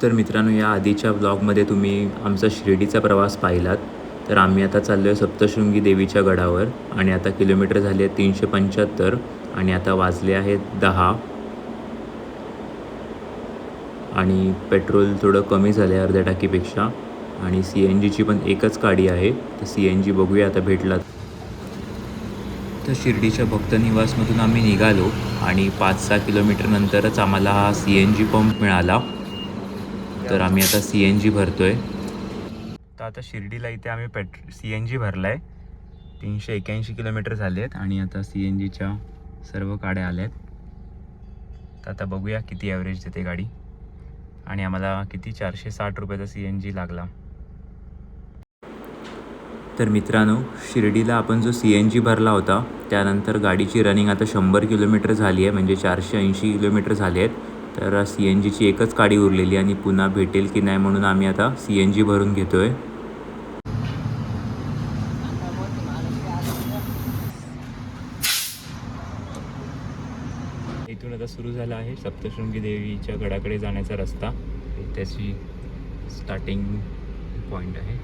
तर मित्रांनो, या आधीच्या ब्लॉगमध्ये तुम्ही आमचा शिर्डीचा प्रवास पाहिलात. तर आम्ही आता चाललो आहे सप्तशृंगी देवीच्या गडावर आणि आता किलोमीटर झाले आहेत 375 आणि आता वाजले आहेत 10 आणि पेट्रोल थोडं कमी झालं आहे अर्ध्या टाकीपेक्षा आणि CNGची पण एकच गाडी आहे. तर CNG बघूया आता भेटला तर. शिर्डीच्या भक्त निवासमधून आम्ही निघालो आणि 5-6 किलोमीटर नंतरच आम्हाला हा CNG पंप मिळाला. तर आम्ही आता CNG भरतोय. तर आता शिर्डीला इथे आम्ही CNG भरला आहे. 381 किलोमीटर झाले आहेत आणि आता CNGच्या सर्व गाड्या आल्या आहेत. तर आता बघूया किती ॲव्हरेज देते गाडी आणि आम्हाला किती 460 रुपयाचा CNG लागला. तर मित्रांनो, शिर्डीला आपण जो CNG भरला होता त्यानंतर गाडीची रनिंग आता 100 किलोमीटर झाली आहे, म्हणजे 480 किलोमीटर झाले आहेत. तर CNGची एकच गाडी उरलेली आणि पुन्हा भेटेल की नाही म्हणून आम्ही आता CNG भरून घेतो आहे. इथून आता सुरू झाला आहे सप्तशृंगी देवीच्या गडाकडे जाण्याचा रस्ता. त्याची स्टार्टिंग पॉईंट आहे.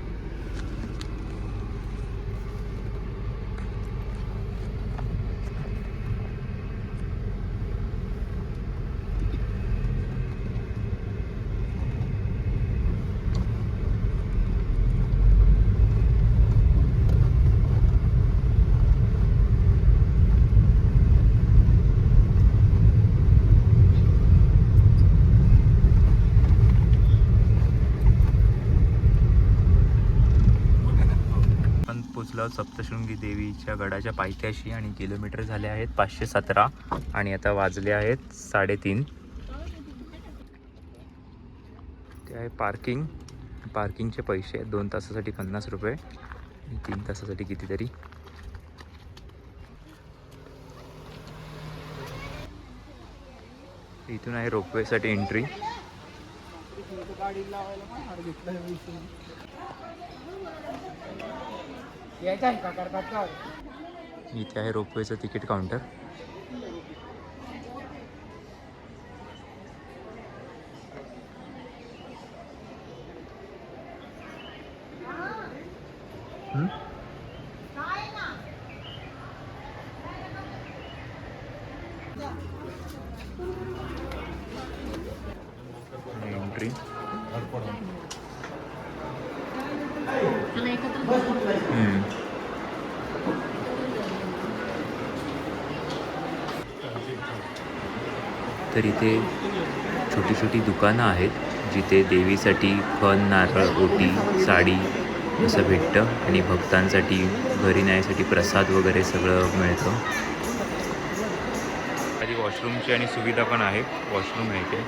पोचलो सप्तशृंगी देवीच्या गडाच्या पायथ्याशी आणि किलोमीटर झाले आहेत 517 आणि आता वाजले आहेत 3:30. ते आहे पार्किंगचे पैसे आहेत. 2 तासासाठी 50 रुपये आणि 3 तासासाठी कितीतरी. इथून आहे रोपवेसाठी एंट्री. इथे आहे रोपवेचं तिकीट काउंटर. एंट्री. तर इथे छोटी छोटी दुकानं आहेत जिथे देवीसाठी खण, नारळ, ओटी, साडी असं भेटतं आणि भक्तांसाठी घरी न्यायसाठी प्रसाद वगैरे सगळं मिळतं. आधी वॉशरूमची आणि सुविधा पण आहे. वॉशरूम आहे इथे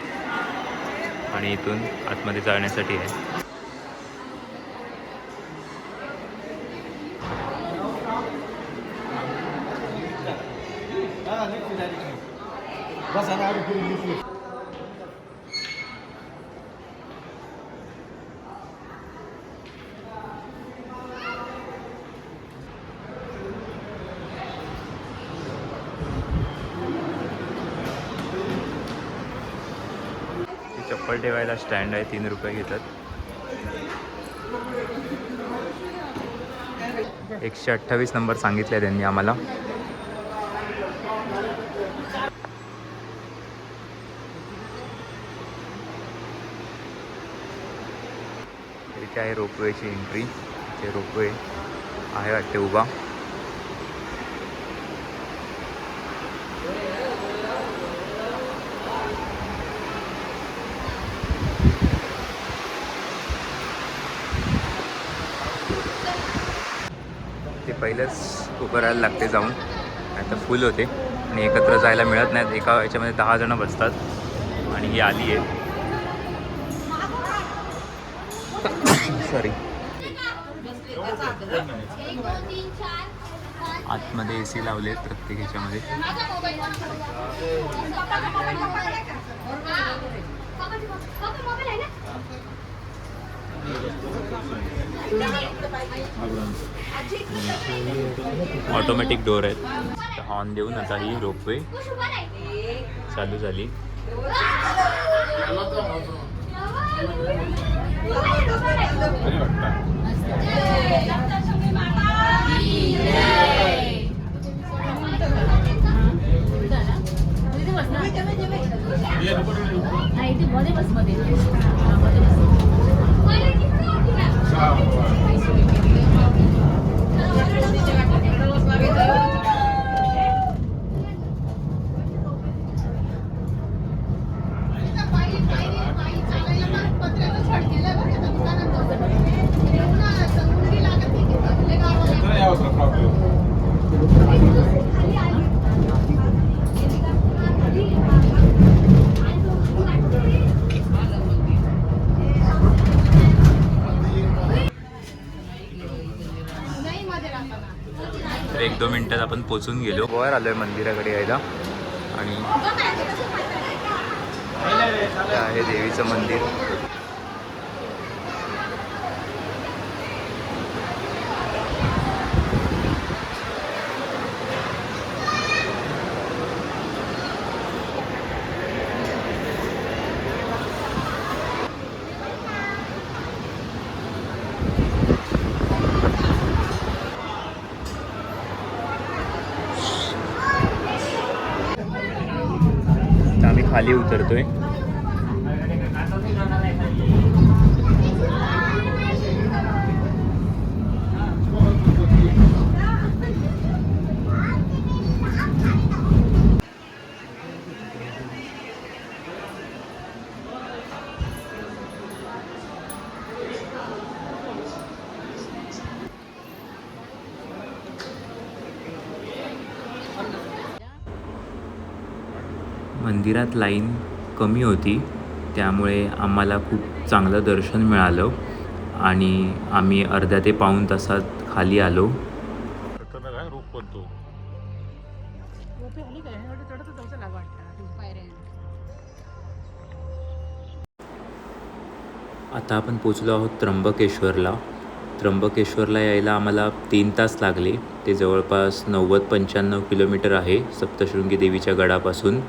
आणि इथून आतमध्ये जाण्यासाठी आहे. चप्पल ठेवायला स्टँड आहे. 3 रुपये घेतात. 128 नंबर सांगितलं आहे त्यांनी आम्हाला. इथे आहे रोपवेची एंट्री. इथे रोपवे आहे वाटते उभा. ते पहिलंच उभं राहायला लागते जाऊन, आता फुल होते आणि एकत्र जायला मिळत नाहीत. एका याच्यामध्ये 10 जणं बसतात आणि ही आली आहे. सॉरी. आतमध्ये AC लावले प्रत्येक ह्याच्यामध्ये. ऑटोमॅटिक डोर आहेत. हॉर्न देऊन आता ही रोपवे चालू झाली. नाही ते मध्ये बस मध्ये मध्ये बस. तर 1-2 मिनिटात आपण पोचून गेलो. वर आलोय मंदिराकडे यायला आणि हे आहे देवीचं मंदिर. आता आम्ही खाली उतरतोय. मंदिरात लाईन कमी होती त्यामुळे आम्हाला खूप चांगलं दर्शन मिळालं आणि आम्ही अर्ध्या ते पाऊण तासात खाली आलो. आता आपण पोचलो आहोत त्र्यंबकेश्वरला. त्र्यंबकेश्वरला यायला आम्हाला 3 तास लागले. ते जवळपास 90-95 किलोमीटर आहे सप्तशृंगी देवीच्या गडापासून.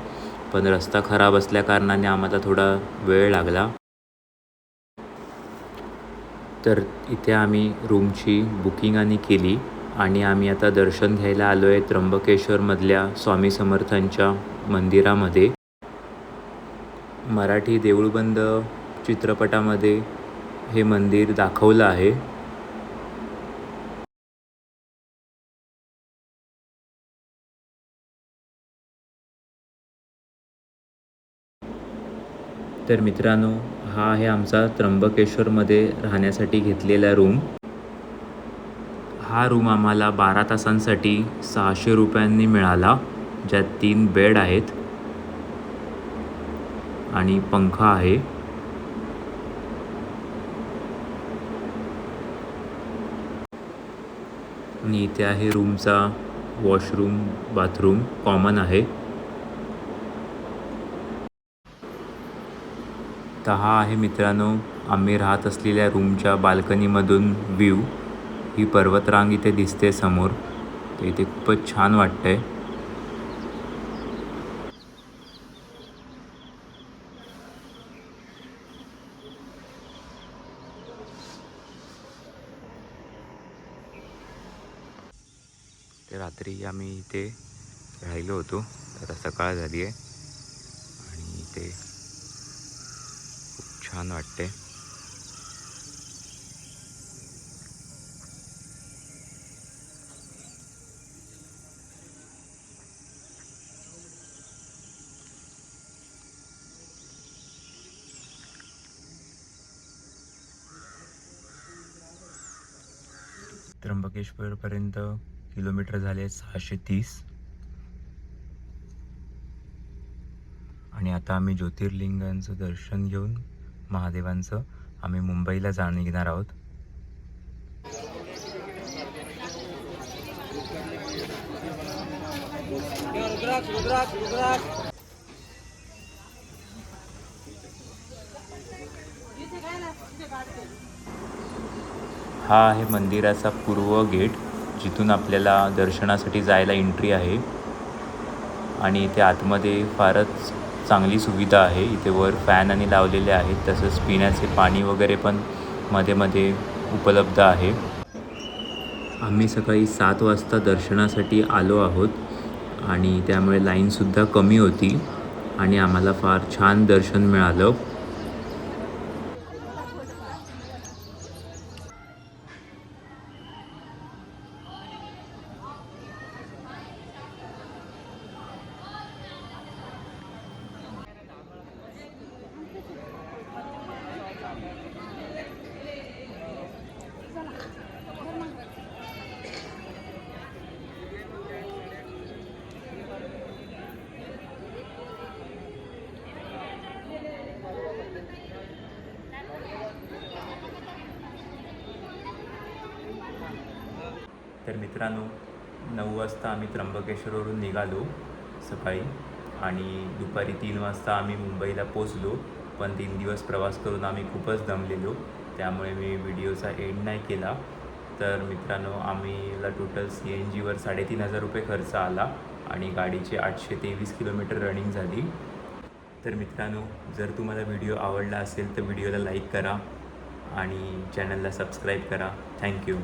पण रस्ता खराब असल्याकारणाने आम्हाला थोडा वेळ लागला. तर इथे आम्ही रूमची बुकिंग आणि केली आणि आम्ही आता दर्शन घ्यायला आलो आहे त्र्यंबकेश्वरमधल्या स्वामी समर्थांच्या मंदिरामध्ये. मराठी देऊळबंद चित्रपटामध्ये हे मंदिर दाखवलं आहे. तर मित्रांनो, हा आहे आमचा त्र्यंबकेश्वरमध्ये राहण्यासाठी घेतलेला रूम. हा रूम आम्हाला 12 तासांसाठी 600 रुपयांनी मिळाला, ज्यात 3 बेड आहेत आणि पंखा आहे. आणि इथे आहे रूमचा वॉशरूम, बाथरूम कॉमन आहे. तर हा आहे मित्रांनो आम्ही राहत असलेल्या रूमच्या बाल्कनीमधून व्ह्यू. ही पर्वतरांग इथे दिसते समोर. तर इथे खूपच छान वाटतंय. ते रात्री आम्ही इथे राहिलो होतो. तर सकाळ झाली आहे आणि इथे खूप छान वाटते. त्र्यंबकेश्वरपर्यंत किलोमीटर झाले 630. आणि आता आम्ही ज्योतिर्लिंगांचं दर्शन घेऊन महादेवांचं आम्ही मुंबईला निघणार आहोत. हा आहे मंदिराचा पूर्व गेट, जिथून आपल्याला दर्शनासाठी जायला एंट्री आहे. आणि इथे आतमध्ये फारच चांगली सुविधा आहे. इथे वर फॅन आणि लावलेले आहेत. तसंच पिण्याचे पाणी वगैरे पण मध्ये मध्ये उपलब्ध आहे. आम्ही सकाळी 7 वाजता दर्शनासाठी आलो आहोत आणि त्यामुळे लाईनसुद्धा कमी होती. आणि आम्हाला फार छान दर्शन मिळालं. तर मित्रांनो, 9 वाजता आम्ही त्र्यंबकेश्वरवरून निघालो सकाळी आणि दुपारी 3 वाजता आम्ही मुंबईला पोचलो. पण 3 दिवस प्रवास करून आम्ही खूपच दमलेलो, त्यामुळे मी व्हिडिओचा एंड नाही केला. तर मित्रांनो, आम्हीला टोटल CNGवर 3,500 रुपये खर्च आला आणि गाडीचे 823 किलोमीटर रनिंग झाली. तर मित्रांनो, जर तुम्हाला व्हिडिओ आवडला असेल तर व्हिडिओला लाईक करा आणि चॅनलला सबस्क्राईब करा. थँक्यू.